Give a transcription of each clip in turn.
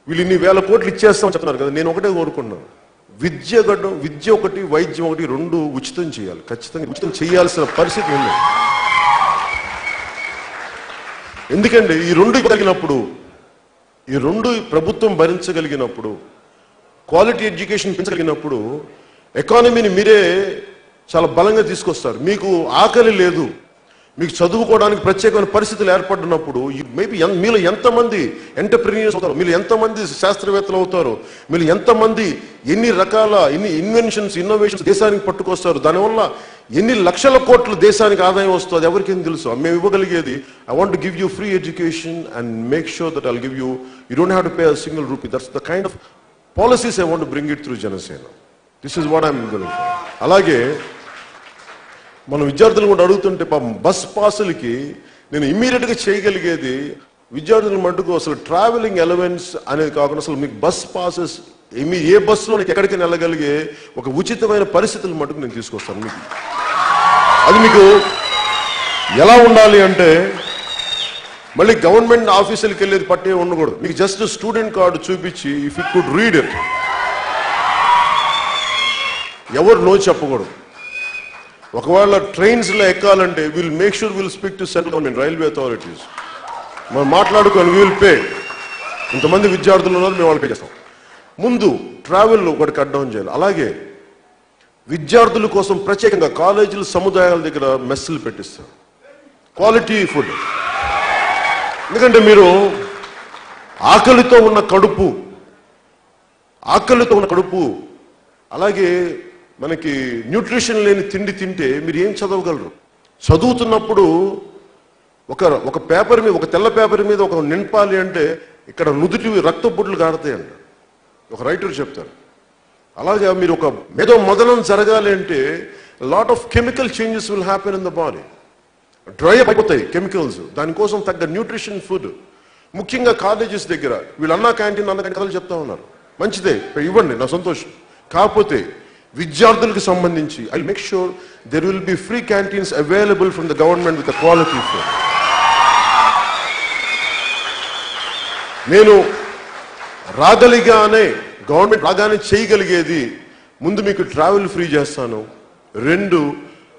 వీళ్ళు ఇన్ని వేల కోట్లు ఇచ్చేస్తామని చెప్తున్నారు కదా. నేను ఒకటే కోరుకున్నాను, విద్య ఒకటి వైద్యం ఒకటి రెండు ఉచితం చేయాలి. ఖచ్చితంగా ఉచితం చేయాల్సిన పరిస్థితి ఉంది. ఎందుకంటే ఈ రెండు కలిగినప్పుడు, ఈ రెండు ప్రభుత్వం భరించగలిగినప్పుడు, క్వాలిటీ ఎడ్యుకేషన్ పెంచగలిగినప్పుడు ఎకానమీని మీరే చాలా బలంగా తీసుకొస్తారు. మీకు ఆకలి లేదు, మీకు చదువుకోవడానికి ప్రత్యేకమైన పరిస్థితులు ఏర్పడినప్పుడు మేబీ మీలో ఎంతమంది ఎంటర్ప్రీనియర్స్ అవుతారు, మీరు ఎంతమంది శాస్త్రవేత్తలు అవుతారు, మీరు ఎంతమంది ఎన్ని రకాల ఇన్నోవేషన్స్ దేశానికి పట్టుకొస్తారు, దానివల్ల ఎన్ని లక్షల కోట్లు దేశానికి ఆదాయం వస్తుంది ఎవరికేం తెలుసు. మేము ఇవ్వగలిగేది I want to give you free education and make sure that I'll give you don't have to pay a single rupee. That's the kind of policies I want to bring it through Janasena. This is what I'm going for. అలాగే మనం విద్యార్థులు కూడా అడుగుతుంటే పాపం bus పాసులకి నేను ఇమ్మీడియట్గా చేయగలిగేది విద్యార్థుల మటుకు అసలు ట్రావెలింగ్ అలవెన్స్ అనేది కాకుండా అసలు మీకు బస్ పాసెస్ మీ ఏ బస్సులో ఎక్కడికి వెళ్ళగలిగే ఒక ఉచితమైన పరిస్థితుల మటుకు నేను తీసుకొస్తాను. మీకు అది మీకు ఎలా ఉండాలి అంటే మళ్ళీ గవర్నమెంట్ ఆఫీసులకు వెళ్ళేది పట్టే ఉండకూడదు. మీకు జస్ట్ స్టూడెంట్ కార్డు చూపించి if you could read it, ఎవరు నో చెప్పకూడదు. ఒకవేళ ట్రైన్స్లో ఎక్కాలంటే will make sure will speak to central government, railway authorities. మనం మాట్లాడుకొని విల్ పే. ఇంతమంది విద్యార్థులు ఉన్నారు, మేము వాళ్ళు పే చేస్తాం. ముందు ట్రావెల్ ఒకటి కట్ డౌన్ చేయాలి. అలాగే విద్యార్థుల కోసం ప్రత్యేకంగా కాలేజీలు సముదాయాల దగ్గర మెస్సులు పెట్టిస్తారు, క్వాలిటీ ఫుడ్. ఎందుకంటే మీరు ఆకలితో ఉన్న కడుపు అలాగే మనకి న్యూట్రిషన్ లేని తిండి తింటే మీరు ఏం చదవగలరు. చదువుతున్నప్పుడు ఒక పేపర్ మీద, ఒక తెల్ల పేపర్ మీద ఒక నింపాలి అంటే ఇక్కడ నుదుటి రక్తపుట్లు కారుతాయంట ఒక రైటర్ చెప్తారు. అలాగే మీరు ఒక మేధో మదనం జరగాలి అంటే lot of chemical changes will happen in the body. Dry up అయిపోతాయి కెమికల్స్. దానికోసం తగ్గ న్యూట్రిషన్ ఫుడ్ ముఖ్యంగా కాలేజెస్ దగ్గర వీళ్ళు అన్నా క్యాంటీన్ కథలు చెప్తా ఉన్నారు. మంచిదే, ఇవ్వండి, నా సంతోషం. కాకపోతే విద్యార్థులకు సంబంధించి I make sure there will be free canteens available from the government with quality food. నేను గవర్నమెంట్ రాగానే చేయగలిగేది ముందు మీకు ట్రావెల్ ఫ్రీ చేస్తాను, రెండు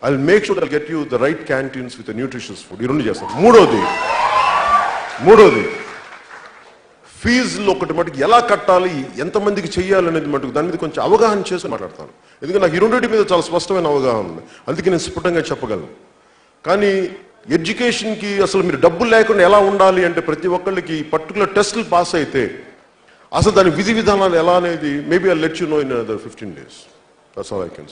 I make sure I get you the right canteens with nutritious food. ఈ రెండు చేస్తాను. మూడోది ఫీజులు ఒకటి మటుకు ఎలా కట్టాలి, ఎంతమందికి చెయ్యాలి అనేది మటుకు దాని మీద కొంచెం అవగాహన చేసుకుని మాట్లాడతాను. ఎందుకంటే నాకు ఈ రెండింటి మీద చాలా స్పష్టమైన అవగాహన ఉంది, అందుకే నేను స్ఫుటంగా చెప్పగలను. కానీ ఎడ్యుకేషన్కి అసలు మీరు డబ్బులు లేకుండా ఎలా ఉండాలి అంటే ప్రతి ఒక్కళ్ళకి పర్టికులర్ టెస్టులు పాస్ అయితే అసలు దాని విధి విధానాలు ఎలా అనేది maybe I let you know in 15 days. That's all I can.